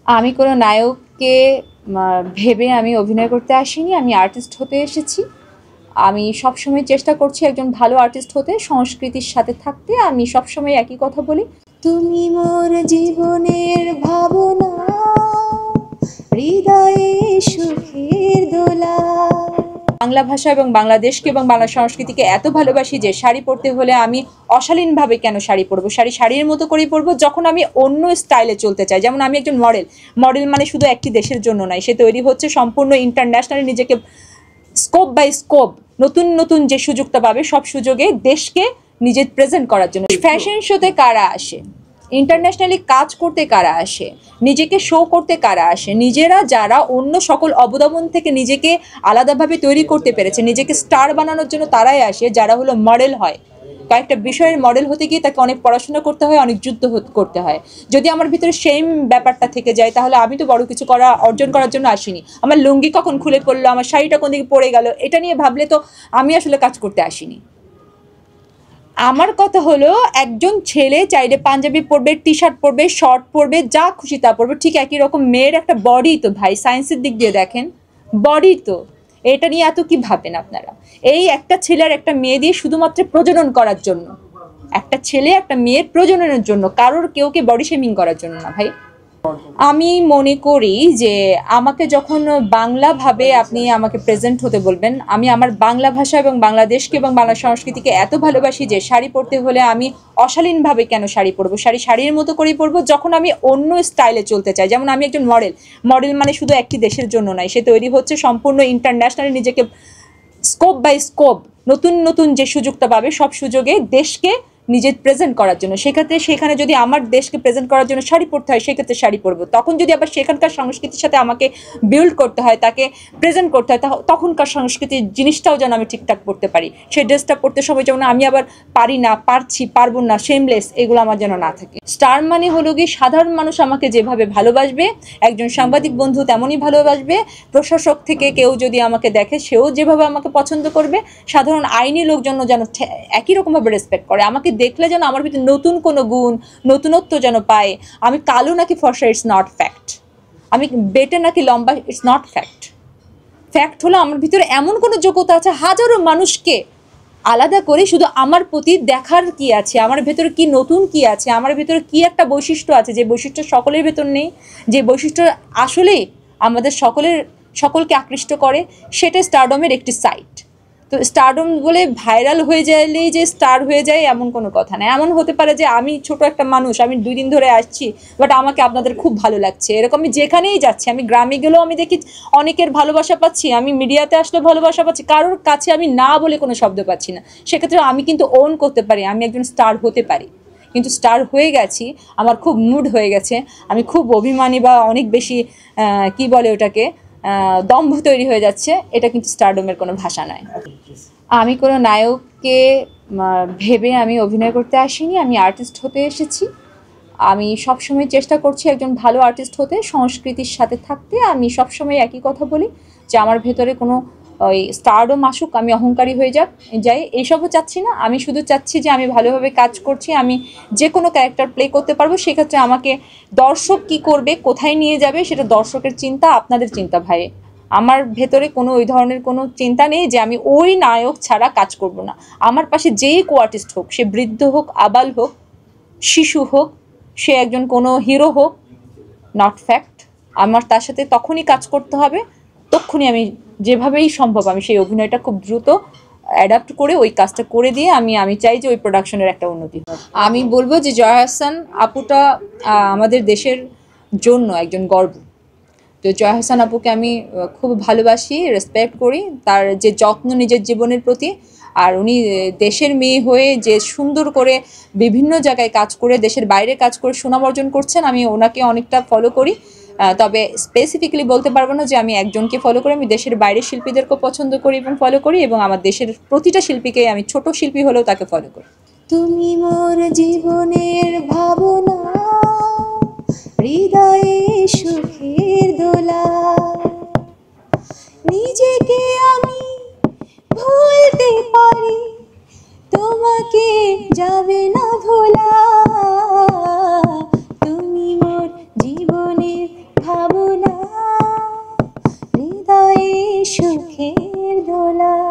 আমি কোনো নায়ককে ভেবে আমি অভিনয় করতে আসিনি, আমি আর্টিস্ট হতে এসেছি। আমি সবসময় চেষ্টা করছি একজন ভালো আর্টিস্ট হতে, সংস্কৃতির সাথে থাকতে। আমি সবসময় একই কথা বলি, তুমি মোর জীবনের ভাবনা, হৃদয়ে সুখের দোলা। বাংলা ভাষা এবং বাংলাদেশকে এবং বাংলা সংস্কৃতিকে এত ভালোবাসি যে শাড়ি পরতে হলে আমি অশালীনভাবে কেন শাড়ি পরবো, শাড়ির মতো করেই পরবো। যখন আমি অন্য স্টাইলে চলতে চাই, যেমন আমি একজন মডেল মানে শুধু একটি দেশের জন্য নয়, সে তৈরি হচ্ছে সম্পূর্ণ ইন্টারন্যাশনালি, নিজেকে স্কোপ বাই স্কোপ নতুন নতুন যে সুযোগটা পাবে সব সুযোগে দেশকে নিজের প্রেজেন্ট করার জন্য। ফ্যাশন শোতে কারা আসে, ইন্টারন্যাশনালি কাজ করতে কারা আসে, নিজেকে শো করতে কারা আসে? নিজেরা যারা অন্য সকল অবদমন থেকে নিজেকে আলাদাভাবে তৈরি করতে পেরেছে, নিজেকে স্টার বানানোর জন্য তারাই আসে, যারা হলো মডেল হয়। কয়েকটা বিষয়ের মডেল হতে গিয়ে তাকে অনেক পড়াশোনা করতে হয়, অনেক যুদ্ধ করতে হয়। যদি আমার ভিতরে সেম ব্যাপারটা থেকে যায়, তাহলে আমি তো বড় কিছু অর্জন করার জন্য আসিনি। আমার লুঙ্গি কখন খুলে পড়লো, আমার শাড়িটা কোন দিকে পড়ে গেল, এটা নিয়ে ভাবলে তো আমি আসলে কাজ করতে আসিনি। আমার কথা হলো, একজন ছেলে চাইলে পাঞ্জাবি পরবে, টি শার্ট পরবে, শর্ট পরবে, যা খুশি তা পরবে, ঠিক একই রকম মেয়ের একটা বডি তো ভাই, সায়েন্সের দিক দিয়ে দেখেন, বডি তো। এটা নিয়ে এত কি ভাবেন আপনারা? এই একটা ছেলে আর একটা মেয়ে দিয়ে শুধুমাত্র প্রজনন করার জন্য, একটা ছেলে একটা মেয়ের প্রজননের জন্য, কারোর কেউকে বডি শেমিং করার জন্য না ভাই। আমি মনে করি যে আমাকে যখন বাংলাভাবে আপনি আমাকে প্রেজেন্ট হতে বলবেন, আমি আমার বাংলা ভাষা এবং বাংলাদেশকে এবং বাংলা সংস্কৃতিকে এত ভালোবাসি যে শাড়ি পরতে হলে আমি অশালীনভাবে কেন শাড়ি পরবো, শাড়ির মতো করেই পরবো। যখন আমি অন্য স্টাইলে চলতে চাই, যেমন আমি একজন মডেল মানে শুধু একটি দেশের জন্য নয়, সে তৈরি হচ্ছে সম্পূর্ণ ইন্টারন্যাশনালি, নিজেকে স্কোপ বাই স্কোপ নতুন নতুন যে সুযোগটা পাবে সব সুযোগে দেশকে নিজের প্রেজেন্ট করার জন্য। সেক্ষেত্রে সেখানে যদি আমার দেশকে প্রেজেন্ট করার জন্য শাড়ি পরতে হয়, সেক্ষেত্রে শাড়ি পরবো। তখন যদি আবার সেখানকার সংস্কৃতির সাথে আমাকে বিল্ড করতে হয়, তাকে প্রেজেন্ট করতে হয়, তখনকার সংস্কৃতির জিনিসটাও যেন আমি ঠিকঠাক পড়তে পারি। সেই ড্রেসটা পড়তে সময় যেমন আমি আবার পারি না, পারবো না, শেমলেস, এগুলো আমার যেন না থাকে। স্টার মানে হলো কি, সাধারণ মানুষ আমাকে যেভাবে ভালোবাসবে, একজন সাংবাদিক বন্ধু তেমনই ভালোবাসবে, প্রশাসক থেকে কেউ যদি আমাকে দেখে সেও যেভাবে আমাকে পছন্দ করবে, সাধারণ আইনি লোকজন যেন একই রকমভাবে রেসপেক্ট করে। আমাকে দেখলে যেন আমার ভিতরে নতুন কোনো গুণ, নতুনত্ব যেন পায়। আমি কালো নাকি ফর্সা, ইটস নট ফ্যাক্ট। আমি বেটে নাকি লম্বা, ইটস নট ফ্যাক্ট। ফ্যাক্ট হলো আমার ভিতরে এমন কোনো যোগ্যতা আছে হাজারো মানুষকে আলাদা করে শুধু আমার প্রতি দেখার কি আছে, আমার ভেতরে কি নতুন কি আছে, আমার ভেতরে কি একটা বৈশিষ্ট্য আছে যে বৈশিষ্ট্য সকলের ভেতর নেই, যে বৈশিষ্ট্য আসলেই আমাদের সকলকে আকৃষ্ট করে, সেটা স্টারডমের একটি সাইট। তো স্টারডম বলে ভাইরাল হয়ে গেলেই যে স্টার হয়ে যায় এমন কোনো কথা না। এমন হতে পারে যে আমি ছোট একটা মানুষ, আমি 2 দিন ধরে আসছি, বাট আমাকে আপনাদের খুব ভালো লাগছে, এরকম আমি যেখানেই যাচ্ছি, আমি গ্রামে গেলেও আমি দেখি অনেকের ভালোবাসা পাচ্ছি, আমি মিডিয়াতে আসলে ভালোবাসা পাচ্ছি, কারোর কাছে আমি না বলে কোনো শব্দ পাচ্ছি না। সেক্ষেত্রে আমি কিন্তু ওন করতে পারি, আমি একজন স্টার হতে পারি। কিন্তু স্টার হয়ে গেছি, আমার খুব মুড হয়ে গেছে, আমি খুব অভিমানী বা অনেক বেশি কি বলে ওটাকে, দম্ভ তৈরি হয়ে যাচ্ছে, এটা কিন্তু স্টারডমের কোনো ভাষা নয়। আমি কোনো নায়ককে ভেবে আমি অভিনয় করতে আসিনি, আমি আর্টিস্ট হতে এসেছি। আমি সবসময় চেষ্টা করছি একজন ভালো আর্টিস্ট হতে, সংস্কৃতির সাথে থাকতে। আমি সবসময় একই কথা বলি যে আমার ভেতরে কোনো ওই স্টারডম আসুক, আমি অহংকারী হয়ে যাই, এইসবও চাচ্ছি না। আমি শুধু চাচ্ছি যে আমি ভালোভাবে কাজ করছি, আমি যে কোনো ক্যারেক্টার প্লে করতে পারবো। সেক্ষেত্রে আমাকে দর্শক কি করবে, কোথায় নিয়ে যাবে, সেটা দর্শকের চিন্তা, আপনাদের চিন্তা ভাই। আমার ভেতরে কোনো ওই ধরনের কোনো চিন্তা নেই যে আমি ওই নায়ক ছাড়া কাজ করব না। আমার পাশে যেই কো আর্টিস্ট হোক, সে বৃদ্ধ হোক, আবাল হোক, শিশু হোক, সে একজন কোনো হিরো হোক, নট ফ্যাক্ট। আমার তার সাথে তখনই কাজ করতে হবে, তখনই আমি যেভাবেই সম্ভব আমি সেই অভিনয়টা খুব দ্রুত অ্যাডাপ্ট করে ওই কাজটা করে দিয়ে আমি চাই যে ওই প্রোডাকশনের একটা উন্নতি হয়। আমি বলবো যে জয়া আহসান আপুটা আমাদের দেশের জন্য একজন গর্ব। তো জয়া আহসান আপুকে আমি খুব ভালোবাসি, রেসপেক্ট করি, তার যে যত্ন নিজের জীবনের প্রতি। আর উনি দেশের মেয়ে হয়ে যে সুন্দর করে বিভিন্ন জায়গায় কাজ করে, দেশের বাইরে কাজ করে সুনাম অর্জন করছেন, আমি ওনাকে অনেকটা ফলো করি। তবে স্পেসিফিক্যালি বলতে পারবো না যে আমি একজনকে ফলো করি, আমি দেশের বাইরের শিল্পীদেরকেও পছন্দ করি এবং ফলো করি, এবং আমার দেশের প্রতিটা শিল্পীকে, আমি ছোট শিল্পী হলেও তাকে ফলো করি। তুমি মোর জীবনের ভাবনা, হৃদয়ে সুখের দোলা, নিজেকে আমি ভুলতে পারি, তোমাকে যাবে না ভোলা। তুমি মোর জীবনের সুখের দোলা।